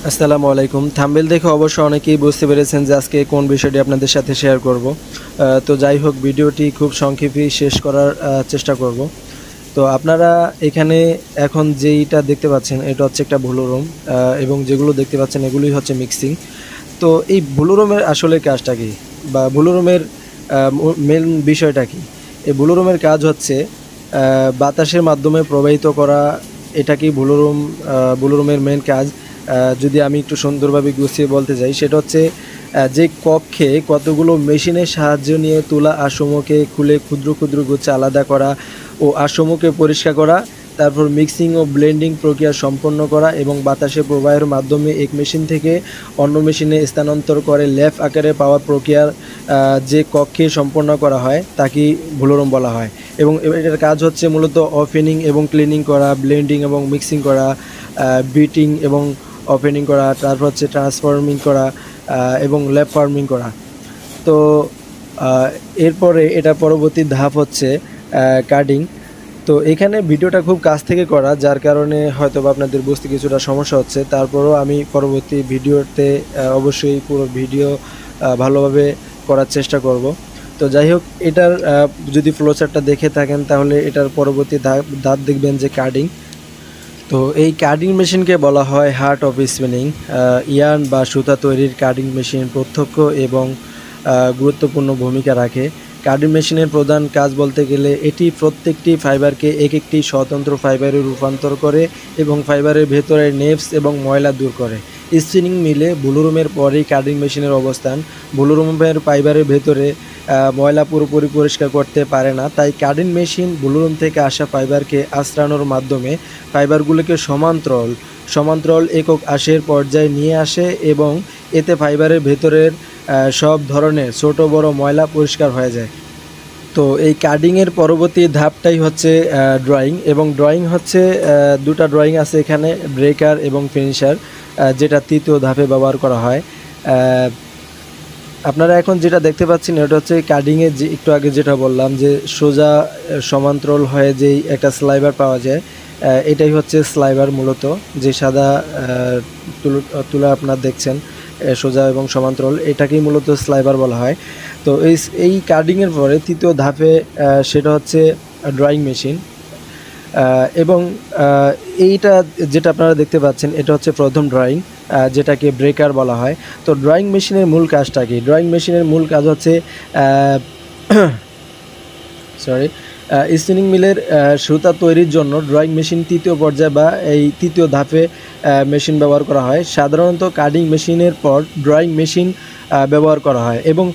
আসসালামু আলাইকুম। থাম্বনেল দেখে অবশ্য অনেকেই বুঝতে পেরেছেন যে আজকে কোন বিষয়টি আপনাদের সাথে শেয়ার করব। তো যাই হোক, ভিডিওটি খুব সংক্ষেপেই শেষ করার চেষ্টা করব। তো আপনারা এখানে এখন যেইটা দেখতে পাচ্ছেন এটা হচ্ছে একটা ব্লু রুম, এবং যেগুলো দেখতে পাচ্ছেন এগুলোই হচ্ছে মিক্সিং। তো এই ব্লু রুমের আসলে কাজটা কি, বা ব্লু রুমের মেন বিষয়টা কি? এই ব্লু রুমের কাজ হচ্ছে বাতাসের মাধ্যমে প্রবাহিত করা। এটাকেই ব্লু রুমের মেন কাজ। যদি আমি একটু সুন্দরভাবে গুছিয়ে বলতে যাই, সেটা হচ্ছে যে কক্ষে কতগুলো মেশিনের সাহায্য নিয়ে তোলা আসমকে খুলে ক্ষুদ্র ক্ষুদ্র গুচ্ছ আলাদা করা ও আসমকে পরিষ্কার করা, তারপর মিক্সিং ও ব্লেন্ডিং প্রক্রিয়া সম্পন্ন করা এবং বাতাসের প্রবাহের মাধ্যমে এক মেশিন থেকে অন্য মেশিনে স্থানান্তর করে ল্যাপ আকারে পাওয়ার প্রক্রিয়ার যে কক্ষে সম্পন্ন করা হয় তাকে ব্লু রুম বলা হয়। এবং এটার কাজ হচ্ছে মূলত ওপেনিং এবং ক্লিনিং করা, ব্লেন্ডিং এবং মিক্সিং করা, বিটিং এবং ওপেনিং করা, তারপর হচ্ছে ট্রান্সফর্মিং করা এবং ল্যাপ ফার্মিং করা। তো এরপরে এটা পরবর্তী ধাপ হচ্ছে কাটিং। তো এখানে ভিডিওটা খুব কাছ থেকে করা, যার কারণে হয়তো বা আপনাদের বুঝতে কিছুটা সমস্যা হচ্ছে। তারপরও আমি পরবর্তী ভিডিওতে অবশ্যই পুরো ভিডিও ভালোভাবে করার চেষ্টা করব। তো যাই হোক, এটার যদি ফ্লোচার্টটা দেখে থাকেন তাহলে এটার পরবর্তী ধাপ দেখবেন যে কাটিং। তো এই কাটিং মেশিনকে বলা হয় হার্ট অফ স্পিনিং। ইয়ার্ন বা সুতা তৈরির কাটিং মেশিন প্রত্যক্ষ এবং গুরুত্বপূর্ণ ভূমিকা রাখে। কাটিং মেশিনের প্রধান কাজ বলতে গেলে এটি প্রত্যেকটি ফাইবারকে এক একটি স্বতন্ত্র ফাইবারে রূপান্তর করে এবং ফাইবারের ভেতরে নেভস এবং ময়লা দূর করে। স্পিনিং মিলে ব্লু রুমের পরেই কাটিং মেশিনের অবস্থান। ব্লু রুমের ফাইবারের ভেতরে ময়লা পুরোপুরি পরিষ্কার করতে পারে না, তাই কাটিং মেশিন ব্লু রুম থেকে আসা ফাইবারকে আঁচড়ানোর মাধ্যমে ফাইবারগুলোকে সমান্তরাল একক আঁশের পর্যায়ে নিয়ে আসে এবং এতে ফাইবারের ভেতরের সব ধরনের ছোট বড় ময়লা পরিষ্কার হয়ে যায়। তো এই কাটিংয়ের পরবর্তী ধাপটাই হচ্ছে ড্রয়িং, এবং ড্রয়িং হচ্ছে দুটা ড্রয়িং আছে এখানে, ব্রেকার এবং ফিনিশার, যেটা তৃতীয় ধাপে ব্যবহার করা হয়। আপনারা এখন যেটা দেখতে পাচ্ছেন এটা হচ্ছে কাটিংয়ে যে একটু আগে যেটা বললাম যে সোজা সমান্তরাল হয়ে যেই একটা স্লাইবার পাওয়া যায়, এটাই হচ্ছে স্লাইবার। মূলত যে সাদা তুলা আপনারা দেখছেন সোজা এবং সমান্তরাল, এটাকেই মূলত স্লাইবার বলা হয়। তো এই কাটিংয়ের পরে তৃতীয় ধাপে সেটা হচ্ছে ড্রয়িং মেশিন। এবং এইটা যেটা আপনারা দেখতে পাচ্ছেন এটা হচ্ছে প্রথম ড্রয়িং, যেটাকে ব্রেকার বলা হয়। তো ড্রয়িং মেশিনের মূল কাজটা কি? ড্রয়িং মেশিনের মূল কাজ হচ্ছে স্পিনিং মিলের সুতা তৈরির জন্য ড্রয়িং মেশিন তৃতীয় পর্যায়ে বা এই তৃতীয় ধাপে মেশিন ব্যবহার করা হয়। সাধারণত কাটিং মেশিনের পর ড্রয়িং মেশিন ব্যবহার করা হয় এবং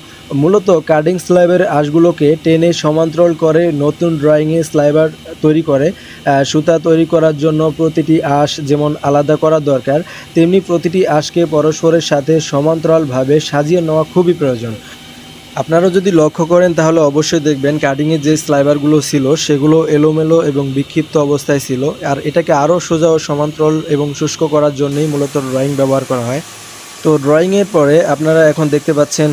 মূলত কাটিং স্লাইবের আঁশগুলোকে টেনে সমান্তরাল করে নতুন ড্রয়িংয়ে স্লাইবার তৈরি করে। সুতা তৈরি করার জন্য প্রতিটি আঁশ যেমন আলাদা করা দরকার, তেমনি প্রতিটি আঁশকে পরস্পরের সাথে সমান্তরালভাবে সাজিয়ে নেওয়া খুবই প্রয়োজন। আপনারা যদি লক্ষ্য করেন তাহলে অবশ্যই দেখবেন কাটিংয়ের যে স্লাইবারগুলো ছিল সেগুলো এলোমেলো এবং বিক্ষিপ্ত অবস্থায় ছিল, আর এটাকে আরও সোজা ও সমান্তরাল এবং শুষ্ক করার জন্যই মূলত ড্রয়িং ব্যবহার করা হয়। তো ড্রয়িংয়ের পরে আপনারা এখন দেখতে পাচ্ছেন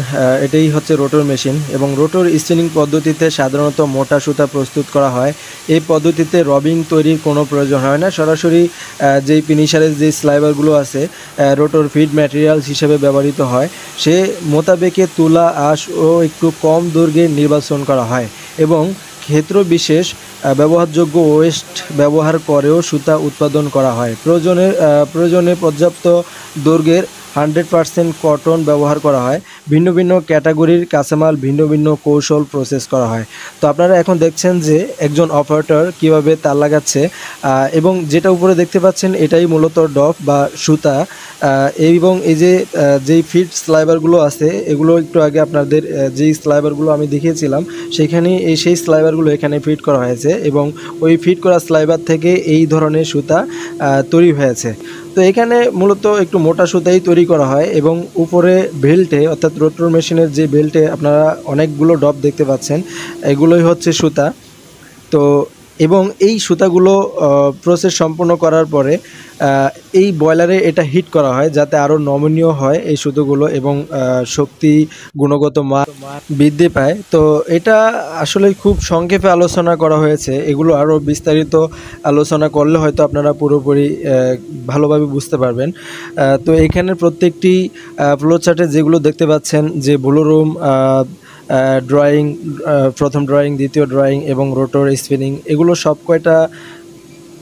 এটাই হচ্ছে রোটর মেশিন, এবং রোটর স্পিনিং পদ্ধতিতে সাধারণত মোটা সুতা প্রস্তুত করা হয়। এই পদ্ধতিতে রবিং তৈরির কোনো প্রয়োজন হয় না, সরাসরি যেই ফিনিশারের যে স্লাইবারগুলো আছে রোটর ফিড ম্যাটেরিয়ালস হিসেবে ব্যবহৃত হয়, সে মোতাবেকে তুলা আঁশ ও একটু কম দৈর্ঘ্যে নির্বাচন করা হয় এবং ক্ষেত্র বিশেষ ব্যবহারযোগ্য ওয়েস্ট ব্যবহার করেও সুতা উৎপাদন করা হয়। প্রয়োজনে পর্যাপ্ত দৈর্ঘ্যের 100% কটন ব্যবহার করা হয়। ভিন্ন ভিন্ন ক্যাটাগরির কাঁচামাল ভিন্ন ভিন্ন কৌশল প্রসেস করা হয়। তো আপনারা এখন দেখছেন যে একজন অপারেটর কিভাবে তার লাগাচ্ছে, এবং যেটা উপরে দেখতে পাচ্ছেন এটাই মূলত ডফ বা সুতা, এবং এই যে যেই ফিট স্লাইবারগুলো আছে এগুলো একটু আগে আপনাদের যেই স্লাইবারগুলো আমি দেখিয়েছিলাম সেখানে সেই স্লাইবারগুলো এখানে ফিট করা হয়েছে এবং ওই ফিট করা স্লাইবার থেকে এই ধরনের সুতা তৈরি হয়েছে। তো এখানে মূলত একটু মোটা সুতাই তৈরি করা হয় এবং উপরে বেল্টে অর্থাৎ রোটর মেশিনের যে বেল্টে আপনারা অনেকগুলো ডপ দেখতে পাচ্ছেন, এগুলোই হচ্ছে সুতা। তো এবং এই সুতাগুলো প্রসেস সম্পূর্ণ করার পরে এই বয়লারে এটা হিট করা হয় যাতে আরও নমনীয় হয় এই সুতোগুলো এবং শক্তি গুণগত মান বৃদ্ধি পায়। তো এটা আসলে খুব সংক্ষেপে আলোচনা করা হয়েছে, এগুলো আরও বিস্তারিত আলোচনা করলে হয়তো আপনারা পুরোপুরি ভালোভাবে বুঝতে পারবেন। তো এখানে প্রত্যেকটি ফ্লোচার্টে যেগুলো দেখতে পাচ্ছেন যে ব্লু রুম, ড্রয়িং, প্রথম ড্রয়িং, দ্বিতীয় ড্রয়িং এবং রোটর স্পিনিং, এগুলো সব কয়টা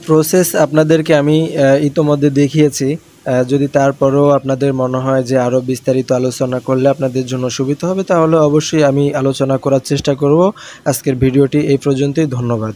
প্রসেস আপনাদেরকে আমি ইতোমধ্যে দেখিয়েছি। যদি তারপরেও আপনাদের মনে হয় যে আরও বিস্তারিত আলোচনা করলে আপনাদের জন্য সুবিধা হবে তাহলে অবশ্যই আমি আলোচনা করার চেষ্টা করব। আজকের ভিডিওটি এই পর্যন্তই, ধন্যবাদ।